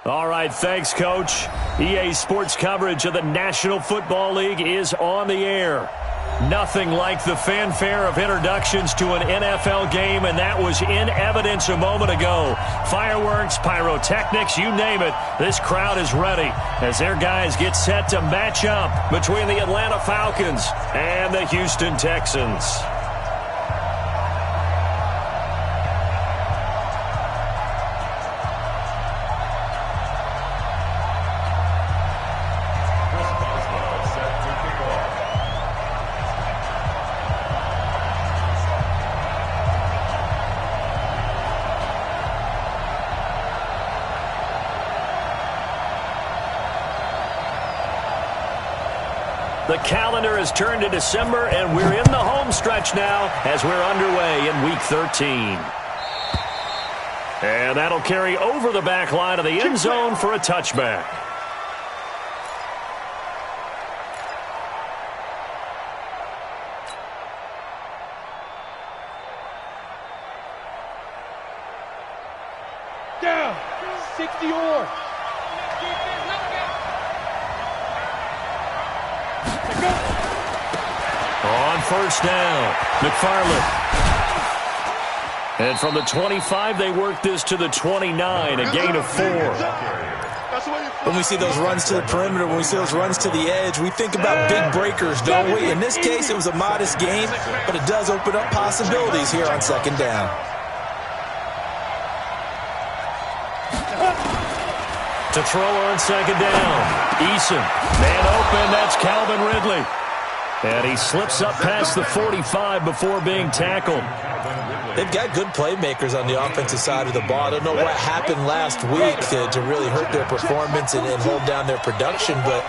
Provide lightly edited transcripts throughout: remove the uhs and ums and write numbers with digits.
All right, thanks, Coach. EA Sports coverage of the National Football League is on the air. Nothing like the fanfare of introductions to an NFL game, and that was in evidence a moment ago. Fireworks, pyrotechnics, you name it. This crowd is ready as their guys get set to match up between the Atlanta Falcons and the Houston Texans. The calendar has turned to December, and we're in the home stretch now as we're underway in Week 13. And that'll carry over the back line of the end zone for a touchback. Down, 60-yard. On first down, McFarland. And from the 25, they work this to the 29, a gain of 4. When we see those runs to the perimeter, when we see those runs to the edge, we think about big breakers, don't we? In this case, it was a modest gain, but it does open up possibilities here on second down. To throw on second down, Eason. Man open, that's Calvin Ridley. And he slips up past the 45 before being tackled. They've got good playmakers on the offensive side of the ball. I don't know what happened last week to really hurt their performance and hold down their production, but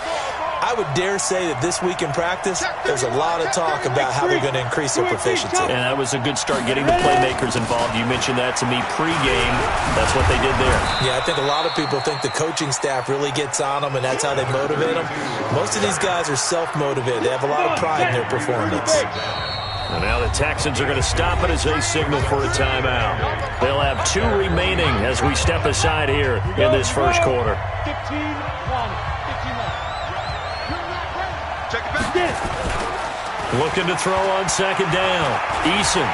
I would dare say that this week in practice, there's a lot of talk about how they're going to increase their proficiency. And that was a good start getting the playmakers involved. You mentioned that to me pregame. That's what they did there. Yeah, I think a lot of people think the coaching staff really gets on them, and that's how they motivate them. Most of these guys are self-motivated. They have a lot of pride in their performance. And now the Texans are going to stop it as they signal for a timeout. They'll have 2 remaining as we step aside here in this first quarter. 15-1. Looking to throw on second down. Eason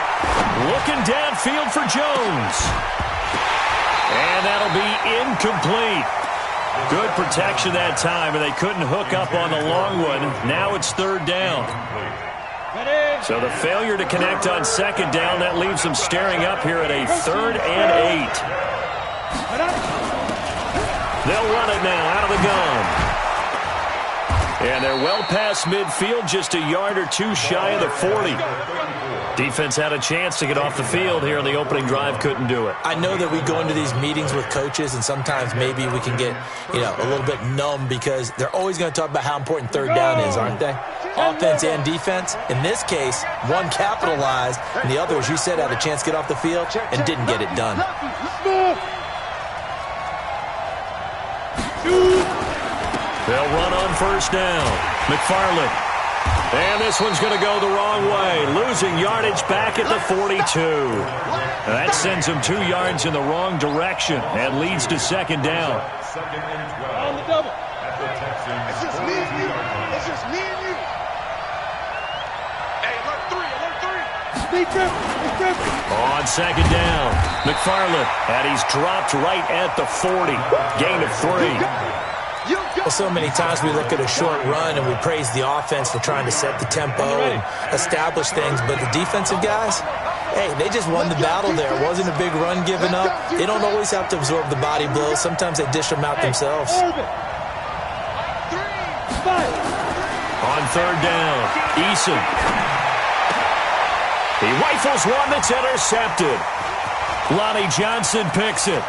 looking downfield for Jones. And that'll be incomplete. Good protection that time, and they couldn't hook up on the long one. Now it's third down. So the failure to connect on second down, that leaves them staring up here at a 3rd and 8. They'll run it now out of the gun. And they're well past midfield, just a yard or 2 shy of the 40. Defense had a chance to get off the field here in the opening drive, couldn't do it. I know that we go into these meetings with coaches, and sometimes maybe we can get, a little bit numb because they're always going to talk about how important third down is, aren't they? Offense and defense. In this case, one capitalized, and the other, as you said, had a chance to get off the field and didn't get it done. They'll run on first down. McFarland. And this one's going to go the wrong way. Losing yardage back at the 42. And that sends him 2 yards in the wrong direction and leads to second down. On the double. It's just me and you. It's just me and you. Hey, alert 3, alert 3. Be careful. On second down, McFarland. And he's dropped right at the 40. Gain of 3. Well, so many times we look at a short run and we praise the offense for trying to set the tempo and establish things, but the defensive guys, hey, they just won the battle there. It wasn't a big run given up. They don't always have to absorb the body blows. Sometimes they dish them out themselves. On third down, Eason. He rifles one that's intercepted. Lonnie Johnson picks it.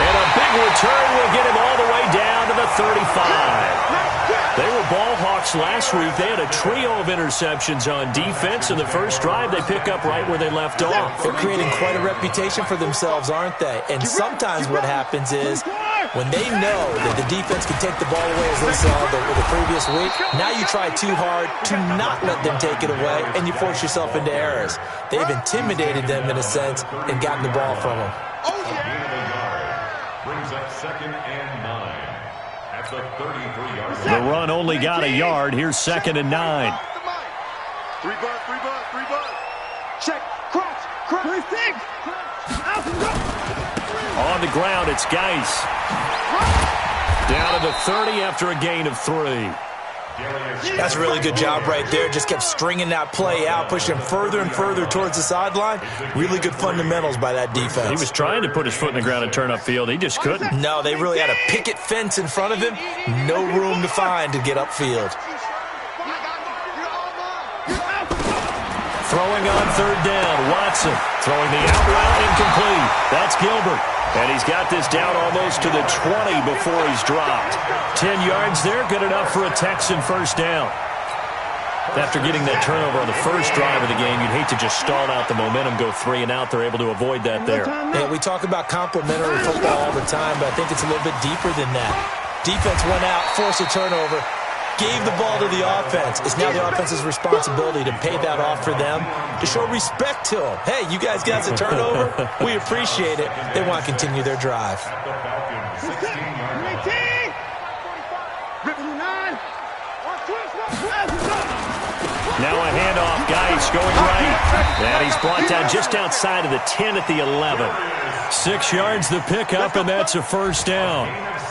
And a big return will get him all the way down to the 35. They were ball hawks last week. They had a trio of interceptions on defense. In the first drive, they pick up right where they left off. They're creating quite a reputation for themselves, aren't they? And sometimes what happens is When they know that the defense can take the ball away, as they saw the previous week, now you try too hard to not let them take it away, and you force yourself into errors. They've intimidated them, in a sense, and gotten the ball from them. Brings up 2nd and 9 at the 33-yard line. The run only got a yard. Here's 2nd and 9. 3 bud. Check, cross. 3-6. On the ground, it's Geis. Down to the 30 after a gain of 3. That's a really good job right there. Just kept stringing that play out, pushing him further and further towards the sideline. Really good fundamentals by that defense. He was trying to put his foot in the ground and turn upfield. He just couldn't. No, they really had a picket fence in front of him. No room to find to get upfield. Throwing on 3rd down, Watson. Throwing the out route, incomplete. That's Gilbert. And he's got this down almost to the 20 before he's dropped. 10 yards there, good enough for a Texan first down. After getting that turnover on the first drive of the game, you'd hate to just stall out the momentum, go 3 and out. They're able to avoid that there. Yeah, we talk about complementary football all the time, but I think it's a little bit deeper than that. Defense went out, forced a turnover, gave the ball to the offense. It's now the offense's responsibility to pay that off for them, to show respect to them. Hey, you guys got a turnover? We appreciate it. They want to continue their drive. Now a handoff. Geis going right. And he's brought down just outside of the 10 at the 11. 6 yards the pickup, and that's a first down.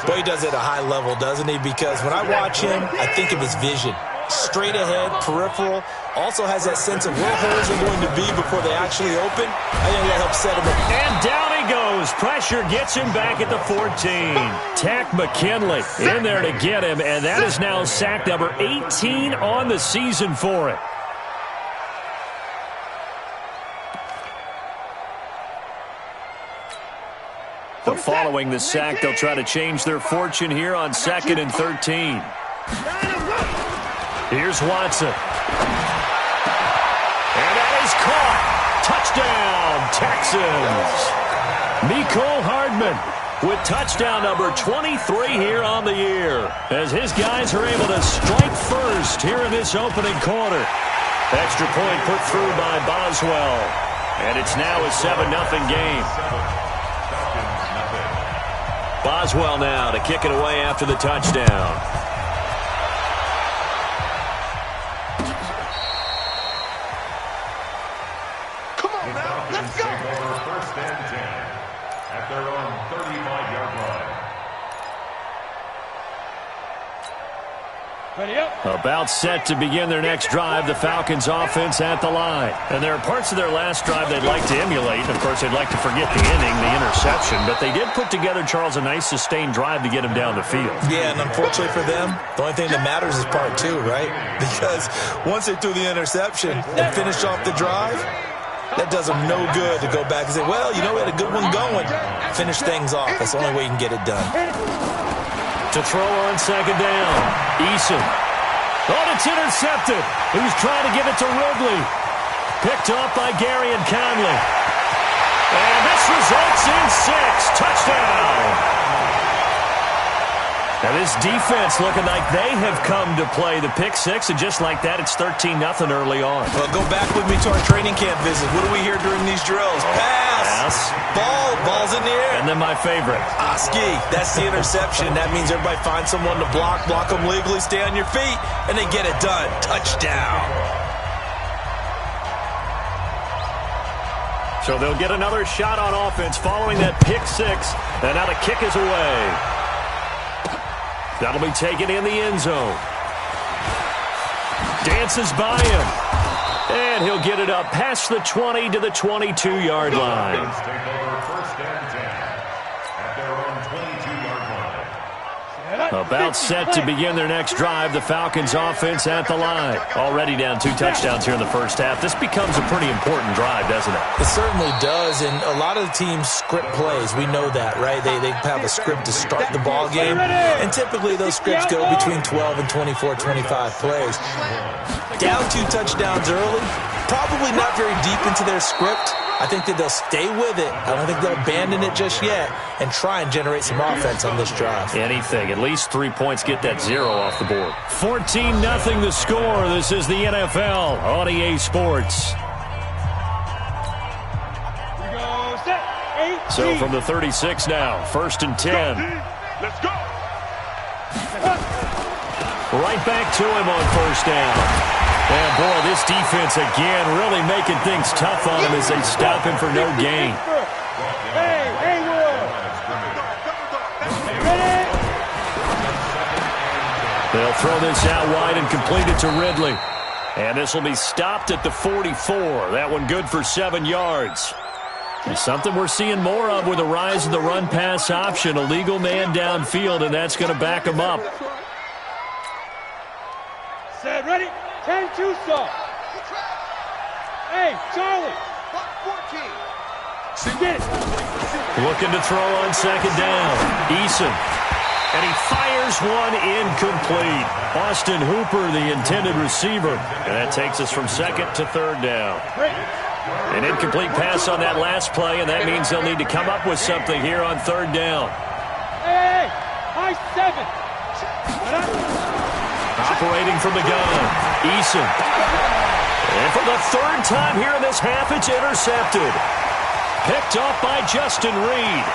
Boy, he does it at a high level, doesn't he? Because when I watch him, I think of his vision. Straight ahead, peripheral. Also has that sense of where holes are going to be before they actually open. I think that helps set him up. And down he goes. Pressure gets him back at the 14. Tack McKinley in there to get him, and that is now sack number 18 on the season for it. So following the sack, they'll try to change their fortune here on 2nd and 13. Here's Watson. And that is caught. Touchdown, Texans. Mecole Hardman with touchdown number 23 here on the year, as his guys are able to strike first here in this opening quarter. Extra point put through by Boswell. And it's now a 7-0 game. Boswell now to kick it away after the touchdown. Come on now, let's go. First and 10 at their own 35-yard line. Ready up. About set to begin their next drive, the Falcons offense at the line. And there are parts of their last drive they'd like to emulate. Of course, they'd like to forget the inning, the interception. But they did put together, Charles, a nice sustained drive to get him down the field. Yeah, and unfortunately for them, the only thing that matters is part 2, right? Because once they threw the interception and finished off the drive, that does them no good to go back and say, well, you know, we had a good one going. Finish things off. That's the only way you can get it done. To throw on 2nd down, Eason. Oh, it's intercepted. He was trying to give it to Ridley. Picked off by Gary and Conley. And this results in 6. Touchdown. Now this defense looking like they have come to play the pick 6, and just like that, it's 13-0 early on. Well, go back with me to our training camp visit. What do we hear during these drills? Pass. Ball's in the air. And then my favorite. Oski, that's the interception. That means everybody finds someone to block them legally, stay on your feet, and they get it done. Touchdown. So they'll get another shot on offense following that pick 6, and now the kick is away. That'll be taken in the end zone. Dances by him. And he'll get it up past the 20 to the 22-yard line. Take over first and 10 at their own 22-yard line. About set to begin their next drive, the Falcons offense at the line. Already down 2 touchdowns here in the first half. This becomes a pretty important drive, doesn't it? It certainly does, and a lot of the teams script plays. We know that, right? They have a script to start the ball game, and typically those scripts go between 12 and 24, 25 plays. Down 2 touchdowns early, probably not very deep into their script. I think that they'll stay with it. I don't think they'll abandon it just yet and try and generate some offense on this drive. Anything. At least 3 points, get that 0 off the board. 14-0 the score. This is the NFL on EA Sports. So from the 36 now, 1st and 10. Let's go. Right back to him on 1st down. And, boy, this defense again really making things tough on him as they stop him for no gain. Hey, Haywood. Ready? They'll throw this out wide and complete it to Ridley. And this will be stopped at the 44. That one good for 7 yards. It's something we're seeing more of with the rise of the run-pass option. A legal man downfield, and that's going to back him up. Set, ready? 10-2 stop. Hey, Charlie. 14. Get it. Looking to throw on 2nd down. Eason. And he fires one incomplete. Austin Hooper, the intended receiver. And that takes us from 2nd to 3rd down. An incomplete pass on that last play, and that means they'll need to come up with something here on 3rd down. Hey, high 7. Operating from the gun, Eason. And for the 3rd time here in this half, it's intercepted. Picked off by Justin Reed.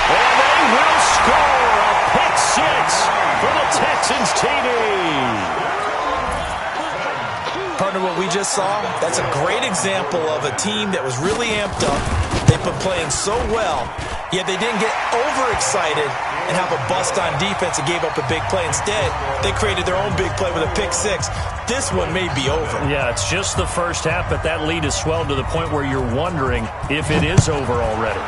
And they will score a pick 6 for the Texans TD. Partner, what we just saw, that's a great example of a team that was really amped up. They've been playing so well, yet they didn't get overexcited and have a bust on defense and gave up a big play. Instead, they created their own big play with a pick 6. This one may be over. Yeah, it's just the first half, but that lead has swelled to the point where you're wondering if it is over already.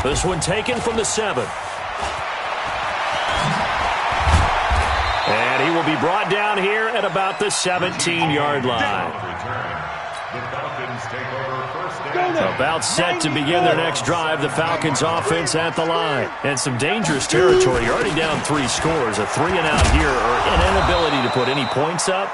This one taken from the 7. And he will be brought down here at about the 17-yard line. About set to begin their next drive. The Falcons offense at the line. And some dangerous territory. You're already down 3 scores. A 3-and-out here or an inability to put any points up.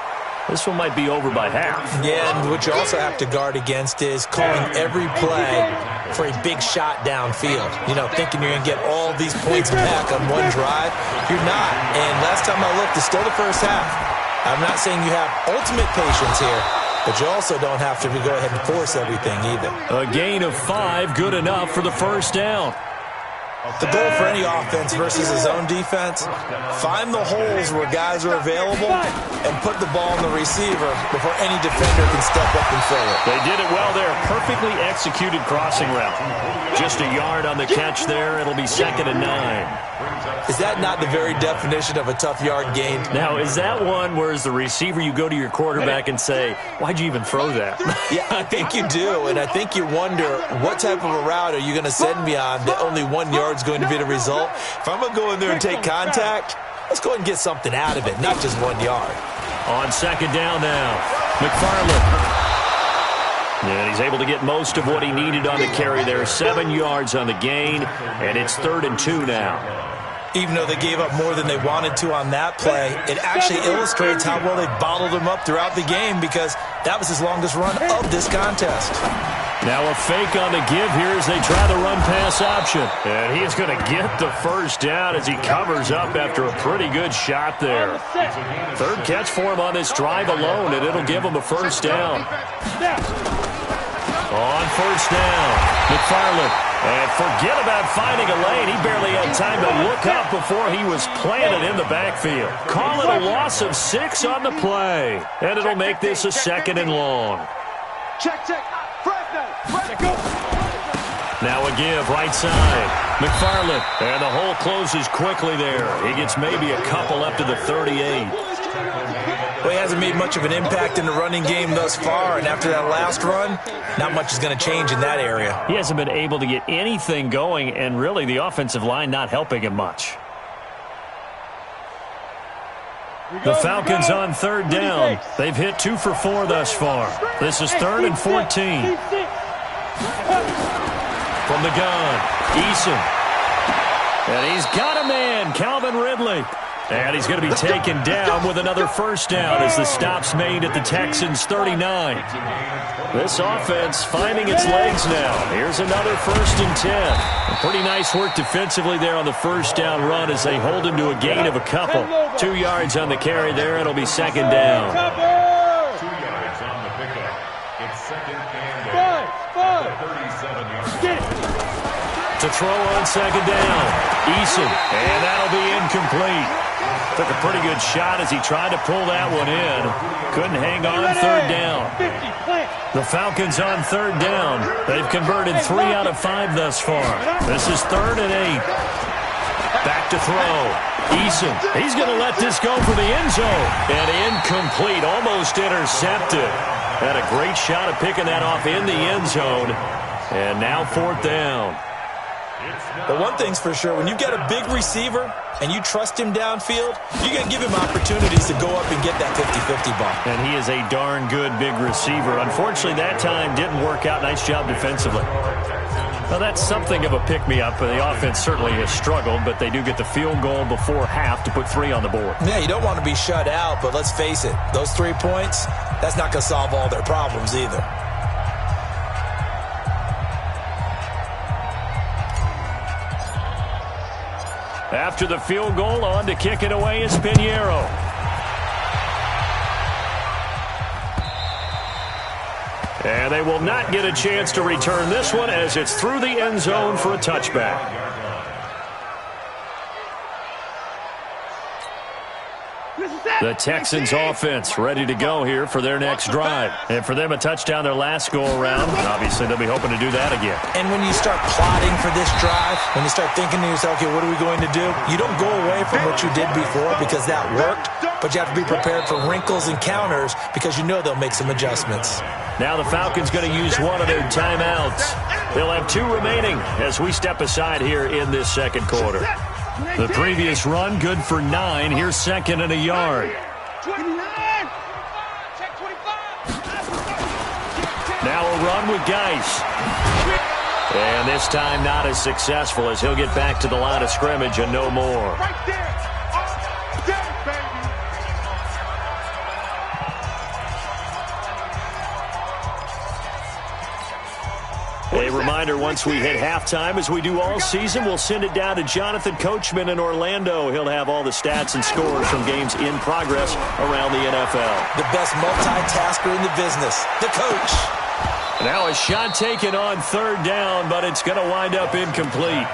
This one might be over by half. Yeah, and what you also have to guard against is calling every play for a big shot downfield. You know, thinking you're going to get all these points back on one drive. You're not. And last time I looked, it's still the first half. I'm not saying you have ultimate patience here, but you also don't have to go ahead and force everything either. A gain of 5, good enough for the 1st down. The goal for any offense versus a zone defense, find the holes where guys are available and put the ball on the receiver before any defender can step up and fill it. They did it well there. Perfectly executed crossing route. Just a yard on the catch there. It'll be 2nd and 9. Is that not the very definition of a tough yard gain? Now, is that one where as the receiver you go to your quarterback and say, why'd you even throw that? Yeah, I think you do, and I think you wonder what type of a route are you going to send me on that only 1 yard is going to be the result. If I'm going to go in there and take contact, let's go ahead and get something out of it, not just 1 yard. On 2nd down now, McFarland. And he's able to get most of what he needed on the carry there. 7 yards on the gain, and it's 3rd and 2 now. Even though they gave up more than they wanted to on that play, it actually illustrates how well they bottled him up throughout the game because that was his longest run of this contest. Now a fake on the give here as they try the run-pass option. And he's going to get the 1st down as he covers up after a pretty good shot there. 3rd catch for him on this drive alone, and it'll give him a 1st down. On 1st down, McFarland. And forget about finding a lane. He barely had time to look up before he was planted in the backfield. Call it a loss of 6 on the play. And it'll make this a 2nd and long. Check. Now a give, right side. McFarland. And the hole closes quickly there. He gets maybe a couple up to the 38. Well, he hasn't made much of an impact in the running game thus far, and after that last run, not much is going to change in that area. He hasn't been able to get anything going, and really the offensive line not helping him much. The Falcons on 3rd down. They've hit 2 for 4 thus far. This is 3rd and 14. From the gun, Eason. And he's got a man, Calvin Ridley. And he's going to be taken down with another first down as the stop's made at the Texans' 39. This offense finding its legs now. Here's another 1st and 10. Pretty nice work defensively there on the first down run as they hold him to a gain of a couple. 2 yards on the carry there. It'll be 2nd down. 2 yards on the pickup. It's 2nd and 37 yards. To throw on 2nd down. Eason, and that'll be incomplete. Took a pretty good shot as he tried to pull that one in. Couldn't hang on 3rd down. The Falcons on 3rd down. They've converted 3 out of 5 thus far. This is 3rd and 8. Back to throw. Eason, he's going to let this go for the end zone. And incomplete, almost intercepted. Had a great shot at picking that off in the end zone. And now 4th down. But one thing's for sure, when you've got a big receiver and you trust him downfield, you're going to give him opportunities to go up and get that 50-50 ball. And he is a darn good big receiver. Unfortunately, that time didn't work out. Nice job defensively. Well, that's something of a pick-me-up. The offense certainly has struggled, but they do get the field goal before half to put 3 on the board. Yeah, you don't want to be shut out, but let's face it, those 3 points, that's not going to solve all their problems either. After the field goal, on to kick it away is Pinheiro. And they will not get a chance to return this one as it's through the end zone for a touchback. The Texans offense ready to go here for their next drive. And for them, a touchdown their last go-around. Obviously, they'll be hoping to do that again. And when you start plotting for this drive, when you start thinking to yourself, okay, what are we going to do? You don't go away from what you did before because that worked, but you have to be prepared for wrinkles and counters because you know they'll make some adjustments. Now the Falcons going to use one of their timeouts. They'll have 2 remaining as we step aside here in this second quarter. The previous run, good for 9. Here's 2nd and a yard. 29. Check 25. Now a run with Geis. And this time not as successful as he'll get back to the line of scrimmage and no more. Right there. There, baby. A reminder, once we hit halftime, as we do all season, we'll send it down to Jonathan Coachman in Orlando. He'll have all the stats and scores from games in progress around the NFL. The best multitasker in the business, the coach. Now a shot taken on 3rd down, but it's going to wind up incomplete.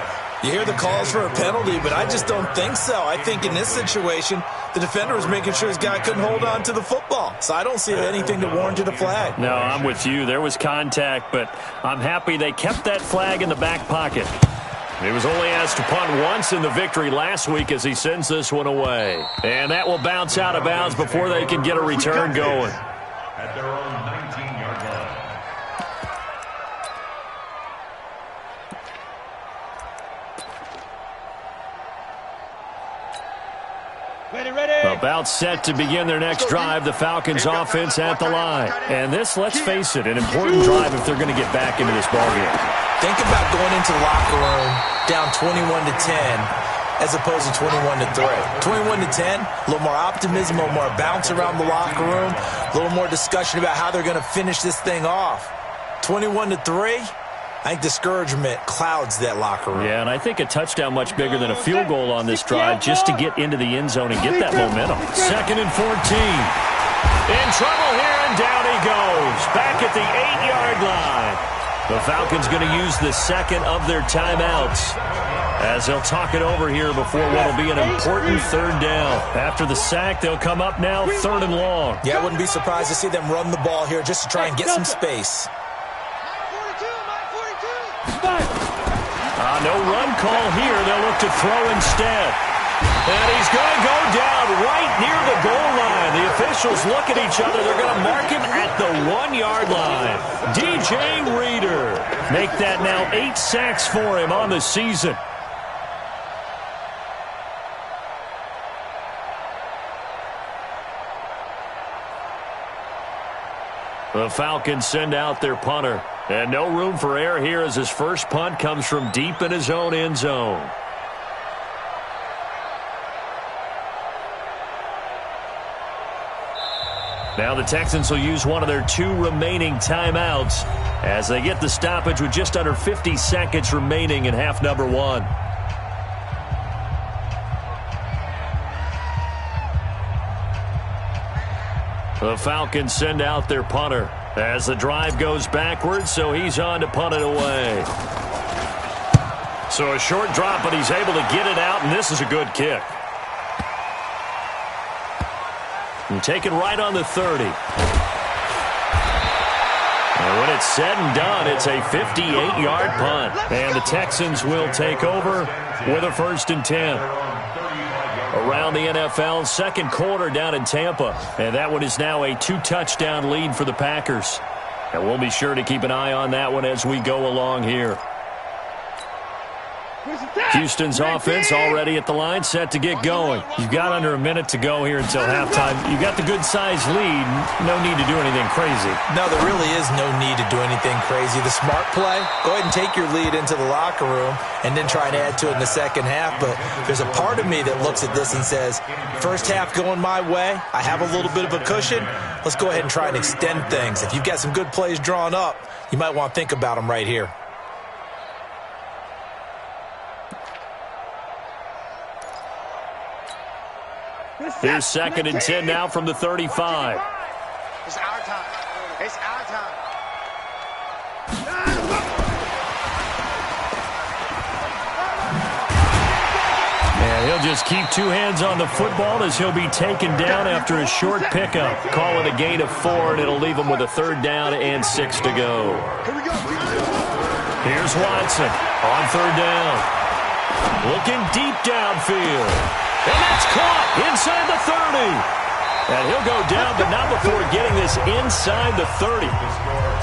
You hear the calls for a penalty, but I just don't think so. I think in this situation, the defender was making sure his guy couldn't hold on to the football. So I don't see anything that warranted a flag. No, I'm with you. There was contact, but I'm happy they kept that flag in the back pocket. He was only asked to punt once in the victory last week as he sends this one away. And that will bounce out of bounds before they can get a return going. At their own 19-yard line. About set to begin their next drive, the Falcons offense at the line. And this, let's face it, an important drive if they're going to get back into this ballgame. Think about going into the locker room down 21-10 as opposed to 21-3. 21-10, a little more optimism, a little more bounce around the locker room, a little more discussion about how they're going to finish this thing off. 21-3, I think discouragement clouds that locker room. Yeah, and I think a touchdown much bigger than a field goal on this drive just to get into the end zone and get that momentum. 2nd and 14. In trouble here, and down he goes. Back at the 8-yard line. The Falcons going to use the 2nd of their timeouts as they'll talk it over here before what will be an important 3rd down. After the sack, they'll come up now 3rd and long. Yeah, I wouldn't be surprised to see them run the ball here just to try and get some space. No run call here. They'll look to throw instead. And he's going to go down right near the goal line. The officials look at each other. They're going to mark him at the 1-yard line. DJ Reader. Make that now 8 sacks for him on the season. The Falcons send out their punter. And no room for error here as his first punt comes from deep in his own end zone. Now the Texans will use one of their 2 remaining timeouts as they get the stoppage with just under 50 seconds remaining in half number 1. The Falcons send out their punter as the drive goes backwards, so he's on to punt it away. So a short drop, but he's able to get it out, and this is a good kick. And take it right on the 30. And when it's said and done, it's a 58-yard punt. And the Texans will take over with a 1st and 10. Around the NFL, second quarter down in Tampa. And that one is now a 2-touchdown lead for the Packers. And we'll be sure to keep an eye on that one as we go along here. Houston's offense already at the line, set to get going. You've got under a minute to go here until halftime. You've got the good-sized lead. No need to do anything crazy. No, there really is no need to do anything crazy. The smart play, go ahead and take your lead into the locker room and then try and add to it in the second half. But there's a part of me that looks at this and says, first half going my way, I have a little bit of a cushion. Let's go ahead and try and extend things. If you've got some good plays drawn up, you might want to think about them right here. Here's 2nd and 10 now from the 35. It's our time. It's our time. And he'll just keep 2 hands on the football as he'll be taken down after a short pickup. Call it a gain of 4, and it'll leave him with a 3rd down and 6 to go. Here's Watson on 3rd down. Looking deep downfield. And that's caught inside the 30. And he'll go down, but not before getting this inside the 30.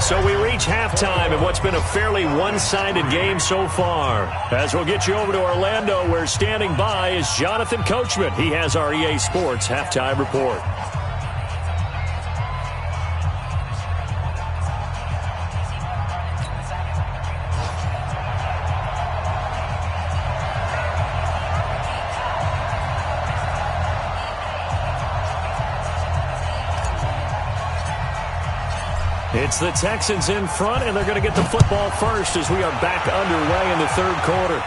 So we reach halftime in what's been a fairly one-sided game so far. As we'll get you over to Orlando, where standing by is Jonathan Coachman. He has our EA Sports halftime report. It's the Texans in front, and they're going to get the football first as we are back underway in the 3rd quarter.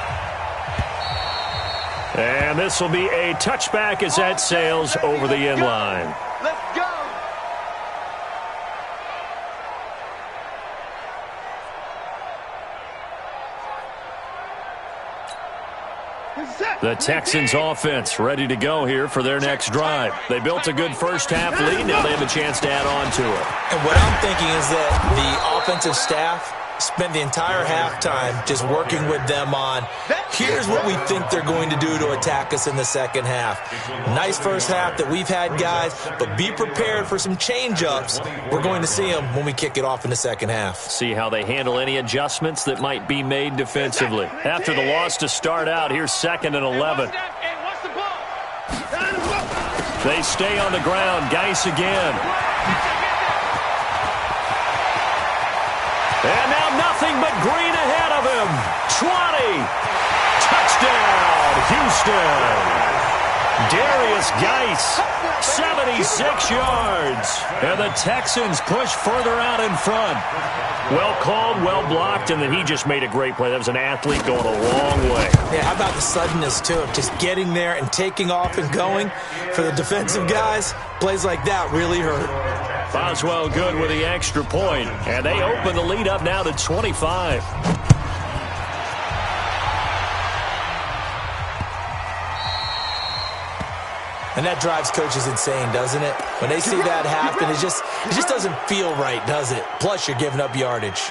And this will be a touchback as that sails over the end line. Let's go. The Texans offense ready to go here for their next drive. They built a good first half lead. Now they have a chance to add on to it. And what I'm thinking is that the offensive staff spent the entire halftime just working with them on, here's what we think they're going to do to attack us in the second half. Nice first half that we've had, guys, but be prepared for some change-ups. We're going to see them when we kick it off in the second half. See how they handle any adjustments that might be made defensively. After the loss to start out, here's 2nd and 11. They stay on the ground. Geis again. And now nothing but green ahead of him. 20. Touchdown, Houston. Darius Geis, 76 yards. And the Texans push further out in front. Well called, well blocked, and then he just made a great play. That was an athlete going a long way. Yeah, how about the suddenness, too, of just getting there and taking off and going? For the defensive guys, plays like that really hurt. Boswell good with the extra point, and they open the lead up now to 25. And that drives coaches insane, doesn't it? When they see that happen, it just doesn't feel right, does it? Plus, you're giving up yardage.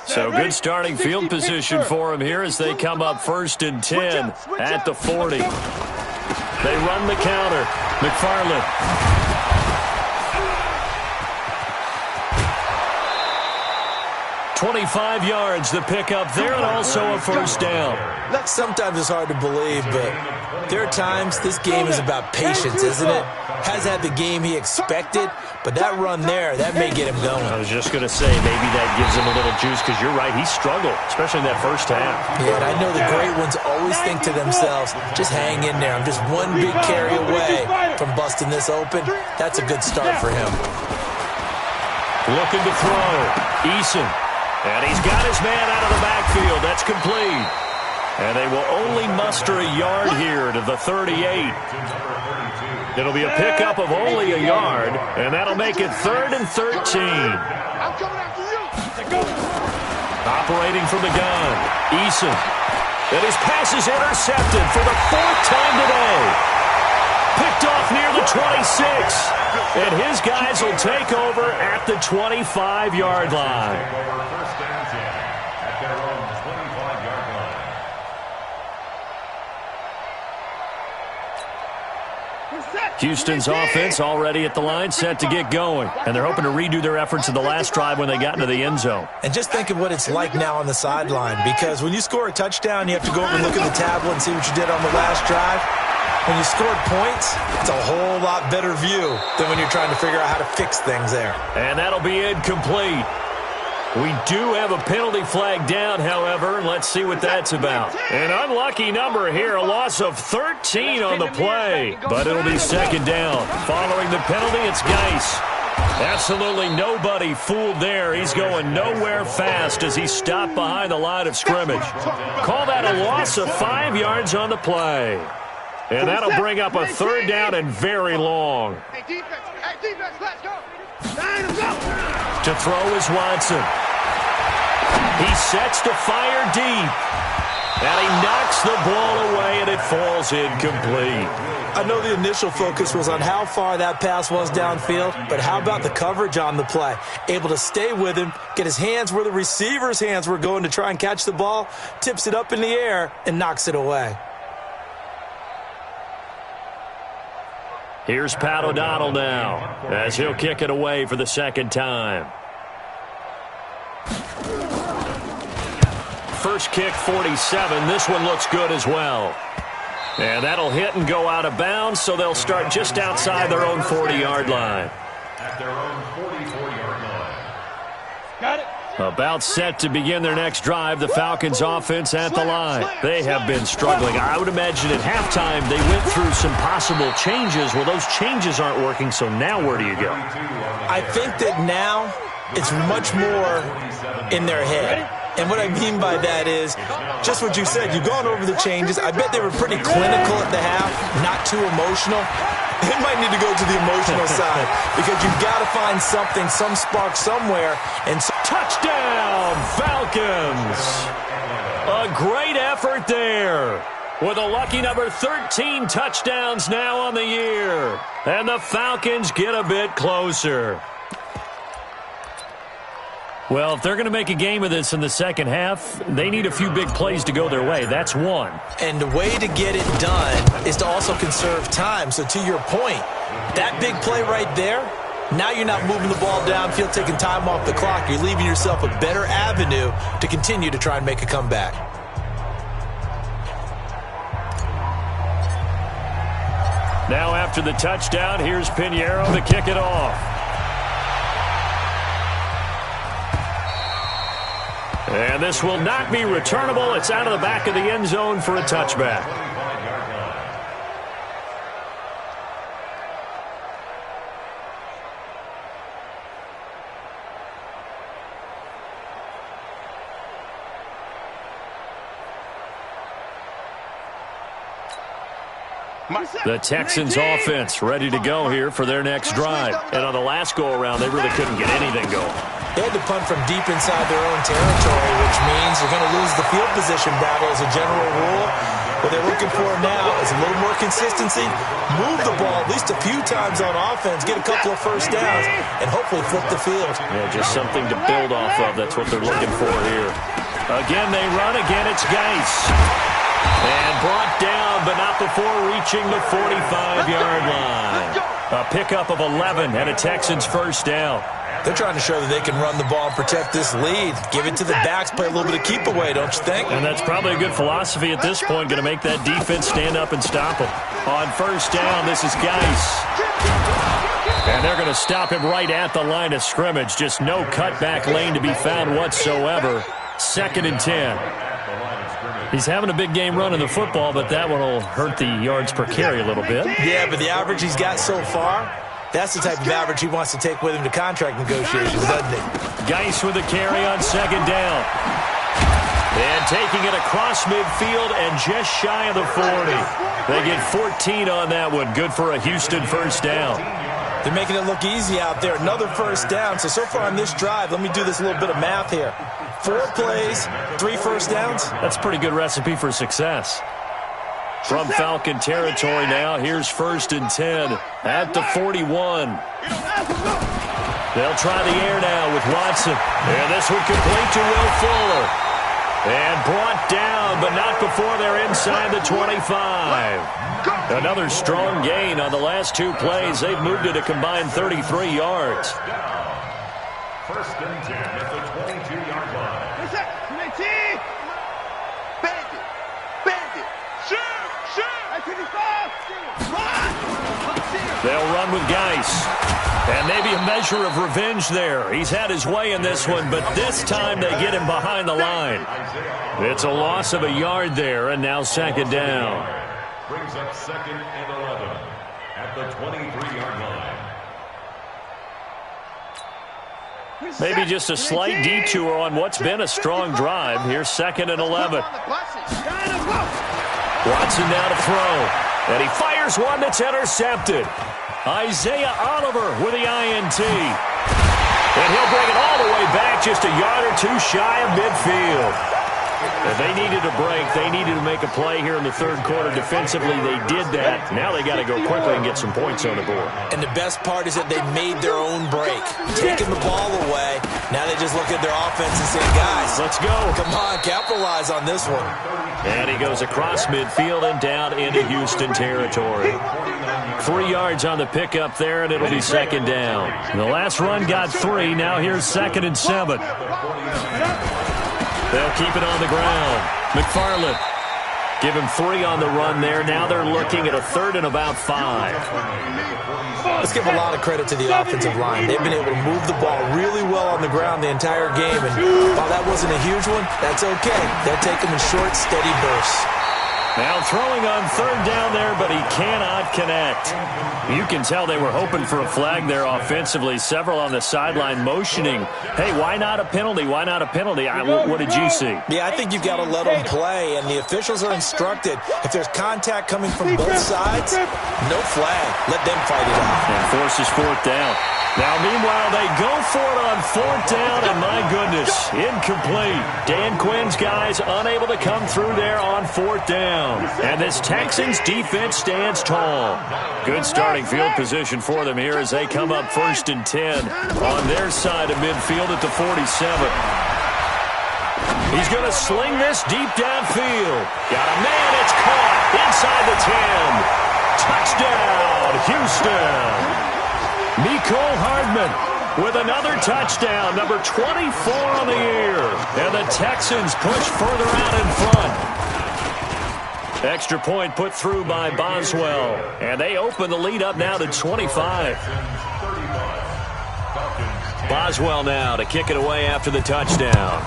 So good starting field position for him here as they come up 1st and 10 at the 40. They run the counter. McFarland. 25 yards, the pickup there, and also a first down. Sometimes it's hard to believe, but there are times this game is about patience, isn't it? Has had the game he expected, but that run there, that may get him going. I was just going to say, maybe that gives him a little juice, because you're right, he struggled, especially in that first half. Yeah, and I know the great ones always think to themselves, just hang in there. I'm just one big carry away from busting this open. That's a good start for him. Looking to throw. Eason. And he's got his man out of the backfield. That's complete. And they will only muster a yard here to the 38. It'll be a pickup of only a yard, and that'll make it 3rd and 13. I'm coming after you. Operating from the gun. Eason. And his pass is intercepted for the 4th time today. Picked off near the 26. And his guys will take over at the 25-yard line. First and 10 at their own 25-yard line. Houston's offense already at the line, set to get going. And they're hoping to redo their efforts in the last drive when they got into the end zone. And just think of what it's like now on the sideline, because when you score a touchdown, you have to go over and look at the tablet and see what you did on the last drive. When you scored points, it's a whole lot better view than when you're trying to figure out how to fix things there. And that'll be incomplete. We do have a penalty flag down, however, and let's see what that's about. An unlucky number here, a loss of 13 on the play, but it'll be 2nd down. Following the penalty, it's Geis. Absolutely nobody fooled there. He's going nowhere fast as he stopped behind the line of scrimmage. Call that a loss of 5 yards on the play. And that'll bring up a 3rd down and very long. Hey, defense, let's go. To throw is Watson. He sets to fire deep. And he knocks the ball away, and it falls incomplete. I know the initial focus was on how far that pass was downfield, but how about the coverage on the play? Able to stay with him, get his hands where the receiver's hands were going to try and catch the ball, tips it up in the air, and knocks it away. Here's Pat O'Donnell now, as he'll kick it away for the 2nd time. First kick, 47. This one looks good as well. And that'll hit and go out of bounds, so they'll start just outside their own 40-yard line. At their own 44-yard line. Got it. About set to begin their next drive, the Falcons offense at the line. They have been struggling. I would imagine at halftime they went through some possible changes. Well, those changes aren't working, so now where do you go? I think that now it's much more in their head. And what I mean by that is just what you said. You've gone over the changes. I bet they were pretty clinical at the half, not too emotional. They might need to go to the emotional side because you've got to find something, some spark somewhere. And touchdown, Falcons! A great effort there with a lucky number 13 touchdowns now on the year. And the Falcons get a bit closer. Well, if they're going to make a game of this in the second half, they need a few big plays to go their way. That's one. And the way to get it done is to also conserve time. So to your point, that big play right there, now you're not moving the ball downfield, taking time off the clock. You're leaving yourself a better avenue to continue to try and make a comeback. Now after the touchdown, here's Pinheiro to kick it off. And this will not be returnable. It's out of the back of the end zone for a touchback. The Texans offense ready to go here for their next drive. And on the last go-around, they really couldn't get anything going. They had to punt from deep inside their own territory, which means they're going to lose the field position battle as a general rule. What they're looking for now is a little more consistency, move the ball at least a few times on offense, get a couple of first downs, and hopefully flip the field. Yeah, just something to build off of. That's what they're looking for here. Again, they run. Again, it's Geis. And brought down, but not before reaching the 45-yard line. A pickup of 11 and a Texans first down. They're trying to show that they can run the ball and protect this lead. Give it to the backs, play a little bit of keep away, don't you think? And that's probably a good philosophy at this point, going to make that defense stand up and stop them. On first down, this is Geis. And they're going to stop him right at the line of scrimmage. Just no cutback lane to be found whatsoever. 2nd and 10. He's having a big game running the football, but that one will hurt the yards per carry a little bit. Yeah, but the average he's got so far, that's the type of average he wants to take with him to contract negotiations, doesn't he? Geis with a carry on 2nd down. And taking it across midfield and just shy of the 40. They get 14 on that one. Good for a Houston first down. They're making it look easy out there. Another first down. So far on this drive, let me do this little bit of math here. 4 plays, 3 first downs. That's a pretty good recipe for success. From Falcon territory now, here's 1st and 10 at the 41. They'll try the air now with Watson. And this one complete to Will Fuller. And brought down, but not before they're inside the 25. Another strong gain on the last 2 plays. They've moved it a combined 33 yards. 1st and 10 at the 22-yard line. They'll run with Geis. And maybe a measure of revenge there. He's had his way in this one, but this time they get him behind the line. It's a loss of a yard there, and now 2nd down. Brings up 2nd and 11 at the 23-yard line. Maybe just a slight detour on what's been a strong drive. Here's 2nd and 11. Watson now to throw. And he fires one that's intercepted. Isaiah Oliver with the INT. And he'll bring it all the way back just a yard or 2 shy of midfield. If they needed a break, they needed to make a play here in the 3rd quarter. Defensively, they did that. Now they got to go quickly and get some points on the board. And the best part is that they made their own break. Taking the ball away. Now they just look at their offense and say, guys, let's go. Come on, capitalize on this one. And he goes across midfield and down into Houston territory. 3 yards on the pickup there, and it'll be 2nd down. The last run got 3. Now here's 2nd and 7. They'll keep it on the ground. McFarland give him 3 on the run there. Now they're looking at a 3rd and about 5. Let's give a lot of credit to the offensive line. They've been able to move the ball really well on the ground the entire game. And while that wasn't a huge one, that's okay. They'll take them in short, steady bursts. Now throwing on 3rd down there, but he cannot connect. You can tell they were hoping for a flag there offensively. Several on the sideline motioning. Hey, why not a penalty? Why not a penalty? What did you see? Yeah, I think you've got to let them play, and the officials are instructed. If there's contact coming from both sides, no flag. Let them fight it out. And forces 4th down. Now, meanwhile, they go for it on 4th down, and my goodness, incomplete. Dan Quinn's guys unable to come through there on 4th down. And this Texans defense stands tall. Good starting field position for them here as they come up 1st and 10 on their side of midfield at the 47. He's going to sling this deep downfield. Got a man, it's caught inside the 10. Touchdown, Houston. Mecole Hardman with another touchdown, number 24 on the year. And the Texans push further out in front. Extra point put through by Boswell. And they open the lead up now to 25. Boswell now to kick it away after the touchdown.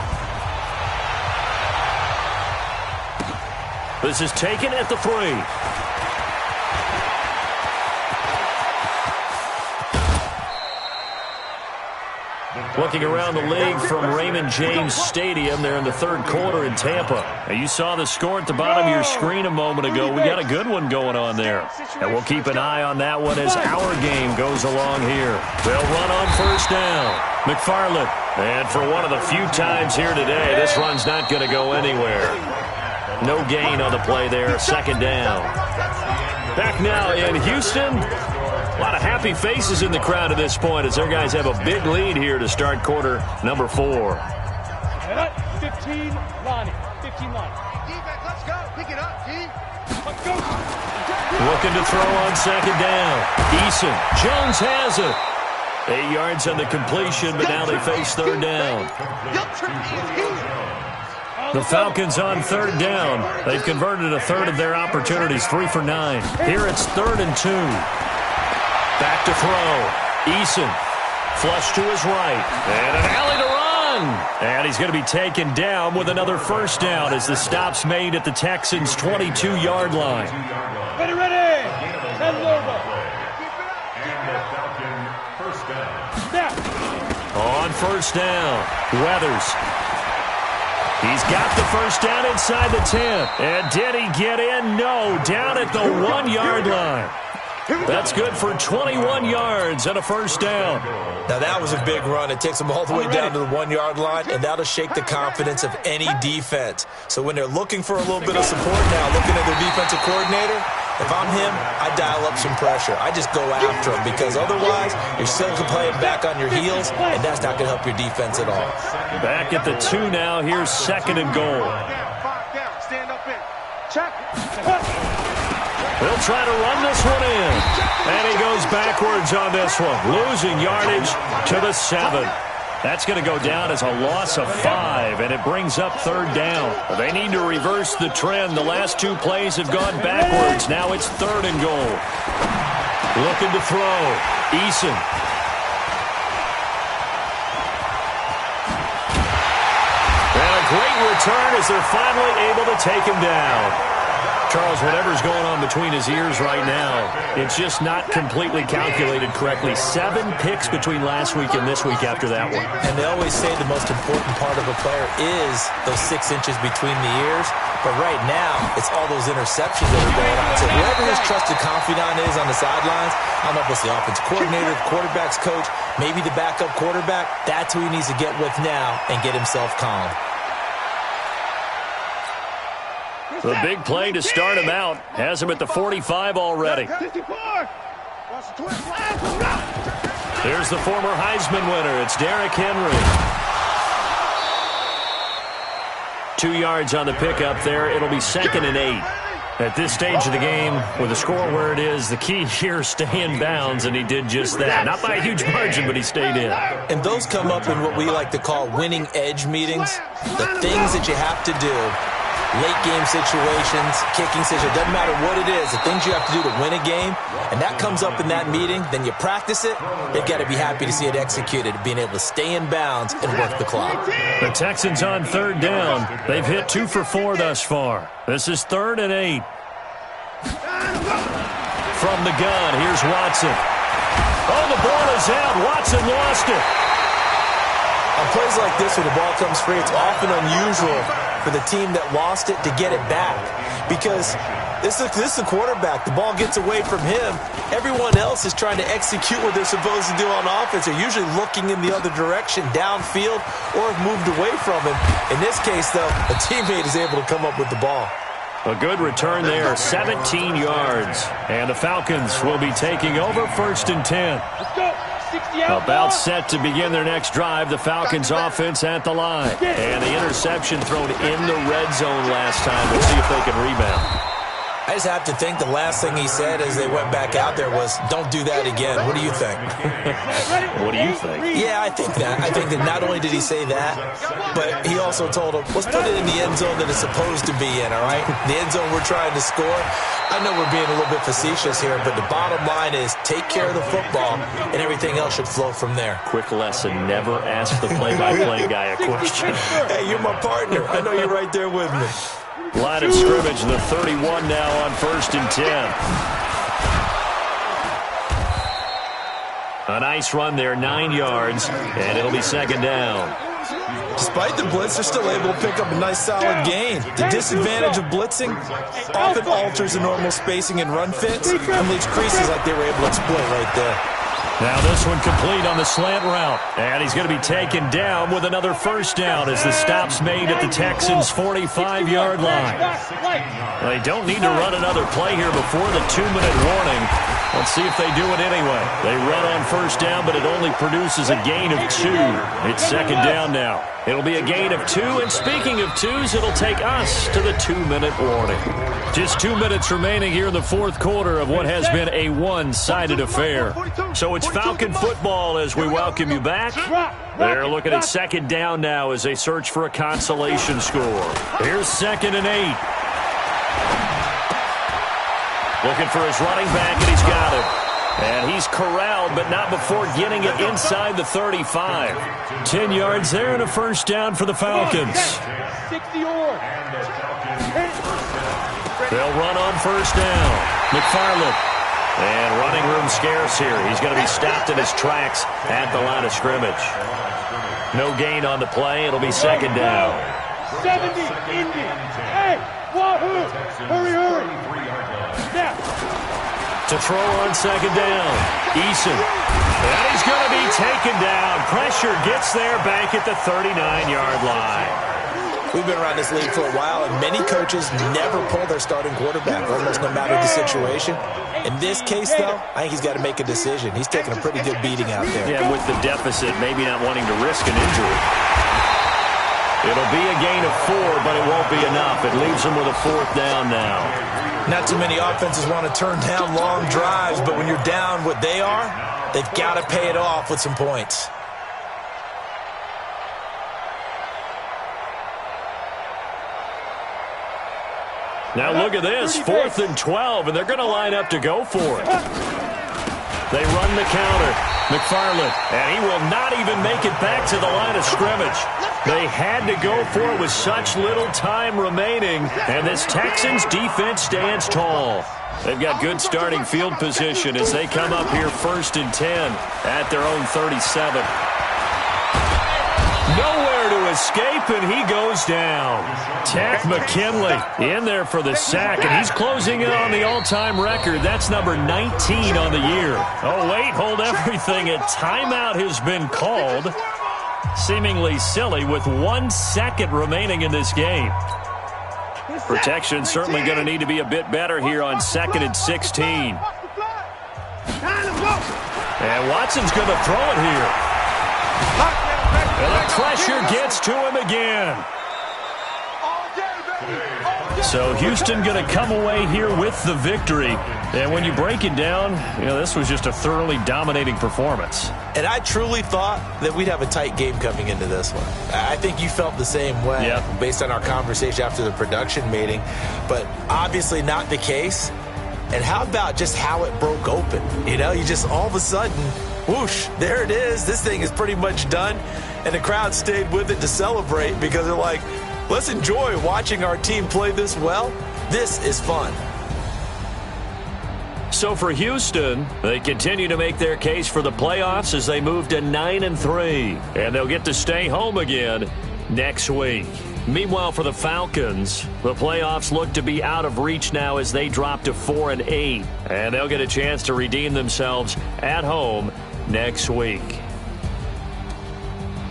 This is taken at the 3. Looking around the league from Raymond James Stadium, they're in the 3rd quarter in Tampa. Now, you saw the score at the bottom of your screen a moment ago. We got a good one going on there. And we'll keep an eye on that one as our game goes along here. They'll run on 1st down. McFarland. And for one of the few times here today, this run's not going to go anywhere. No gain on the play there. 2nd down. Back now in Houston. A lot of happy faces in the crowd at this point as their guys have a big lead here to start quarter number 4. 15, Lonnie. 15, Lonnie. Let's go. Pick it up, D. Let's go. Looking to throw on 2nd down. Eason. Jones has it. 8 yards on the completion, but now they face third down. The Falcons on third down. They've converted a third of their opportunities, 3 for 9. Here it's 3rd and 2. Back to throw. Eason. Flush to his right. And an alley to run. And he's going to be taken down with another first down as the stop's made at the Texans' 22-yard line. Ready, ready. Head over. And the Falcon first down. Snap. On first down, Weathers. He's got the first down inside the 10. And did he get in? No, down at the 1-yard line. That's good for 21 yards and a first down. Now, that was a big run. It takes them all the way down to the 1-yard line, and that'll shake the confidence of any defense. So when they're looking for a little bit of support now, looking at their defensive coordinator, if I'm him, I dial up some pressure. I just go after him because otherwise you're still playing back on your heels, and that's not going to help your defense at all. Back at the 2 now. Here's 2nd and goal. Stand up in. Check. He'll try to run this one in. And he goes backwards on this one, losing yardage to the 7. That's going to go down as a loss of 5, and it brings up 3rd down. They need to reverse the trend. The last 2 plays have gone backwards. Now it's 3rd and goal. Looking to throw. Eason. And a great return as they're finally able to take him down. Charles, whatever's going on between his ears right now, it's just not completely calculated correctly. 7 picks between last week and this week after that one. And they always say the most important part of a player is those 6 inches between the ears. But right now, it's all those interceptions that are going on. So whoever his trusted confidant is on the sidelines, I don't know if it's the offensive coordinator, the quarterback's coach, maybe the backup quarterback, that's who he needs to get with now and get himself calm. The big play to start him out has him at the 45 already. There's the former Heisman winner. It's Derrick Henry. 2 yards on the pickup there. It'll be 2nd and 8. At this stage of the game, with the score where it is, the key here is stay in bounds, and he did just that. Not by a huge margin, but he stayed in. And those come up in what we like to call winning edge meetings. The things that you have to do. Late game situations, kicking situations, doesn't matter what it is, the things you have to do to win a game, and that comes up in that meeting, then you practice it, they've got to be happy to see it executed, being able to stay in bounds and work the clock. The Texans on 3rd down. They've hit 2 for 4 thus far. This is 3rd and 8. From the gun, here's Watson. Oh, the ball is out. Watson lost it. On plays like this, when the ball comes free, it's often unusual for the team that lost it to get it back. Because this is the quarterback. The ball gets away from him. Everyone else is trying to execute what they're supposed to do on offense. They're usually looking in the other direction, downfield, or have moved away from him. In this case, though, a teammate is able to come up with the ball. A good return there, 17 yards. And the Falcons will be taking over 1st and 10. Let's go. 60 out. About set to begin their next drive. The Falcons offense at the line. And the interception thrown in the red zone last time. We'll see if they can rebound. I just have to think the last thing he said as they went back out there was, don't do that again. What do you think? What do you think? Yeah, I think that. I think that not only did he say that, but he also told him, let's put it in the end zone that it's supposed to be in, all right? The end zone we're trying to score. I know we're being a little bit facetious here, but the bottom line is take care of the football, and everything else should flow from there. Quick lesson, never ask the play-by-play guy a question. Hey, you're my partner. I know you're right there with me. Line of scrimmage, the 31 now on 1st and 10. A nice run there, 9 yards, and it'll be 2nd down. Despite the blitz, they're still able to pick up a nice solid gain. The disadvantage of blitzing often alters the normal spacing and run fits and leaves creases like they were able to exploit right there. Now this one complete on the slant route. And he's going to be taken down with another first down as the stop's made at the Texans' 45-yard line. They don't need to run another play here before the 2-minute warning. Let's see if they do it anyway. They run on first down, but it only produces a gain of 2. It's second down now. It'll be a gain of 2, and speaking of 2s, it'll take us to the 2-minute warning. Just 2 minutes remaining here in the fourth quarter of what has been a one-sided affair. So it's Falcon football as we welcome you back. They're looking at second down now as they search for a consolation score. Here's 2nd and 8. Looking for his running back, and he's got him. And he's corralled, but not before getting it inside the 35. 10 yards there and a first down for the Falcons. 60 yards. They'll run on first down. McFarland. And running room scarce here. He's going to be stopped in his tracks at the line of scrimmage. No gain on the play. It'll be second down. 70, Indy. Hey, wahoo. Hurry. Snap. To throw on second down. Eason. And he's going to be taken down. Pressure gets there back at the 39-yard line. We've been around this league for a while, and many coaches never pull their starting quarterback, almost no matter the situation. In this case, though, I think he's got to make a decision. He's taking a pretty good beating out there. Yeah, with the deficit, maybe not wanting to risk an injury. It'll be a gain of 4, but it won't be enough. It leaves him with a fourth down now. Not too many offenses want to turn down long drives, but when you're down what they are, they've got to pay it off with some points. Now look at this, 4th and 12, and they're going to line up to go for it. They run the counter. McFarland, and he will not even make it back to the line of scrimmage. They had to go for it with such little time remaining, and this Texans defense stands tall. They've got good starting field position as they come up here 1st and 10 at their own 37. Nowhere to escape, and he goes down. Takk McKinley in there for the sack, and he's closing in on the all-time record. That's number 19 on the year. Oh, wait, hold everything. A timeout has been called. Seemingly silly with 1 second remaining in this game. Protection certainly going to need to be a bit better here on 2nd and 16. And Watson's going to throw it here. And the pressure gets to him again. So Houston going to come away here with the victory. And when you break it down, you know, this was just a thoroughly dominating performance. And I truly thought that we'd have a tight game coming into this one. I think you felt the same way based on our conversation after the production meeting. But obviously not the case. And how about just how it broke open? You know, you just all of a sudden, whoosh, there it is. This thing is pretty much done. And the crowd stayed with it to celebrate because they're like, let's enjoy watching our team play this well. This is fun. So for Houston, they continue to make their case for the playoffs as they move to 9-3. And they'll get to stay home again next week. Meanwhile, for the Falcons, the playoffs look to be out of reach now as they drop to 4-8. And they'll get a chance to redeem themselves at home next week.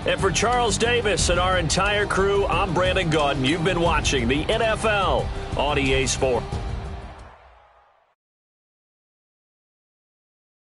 And for Charles Davis and our entire crew, I'm Brandon Gaudin. You've been watching the NFL on EA Sports.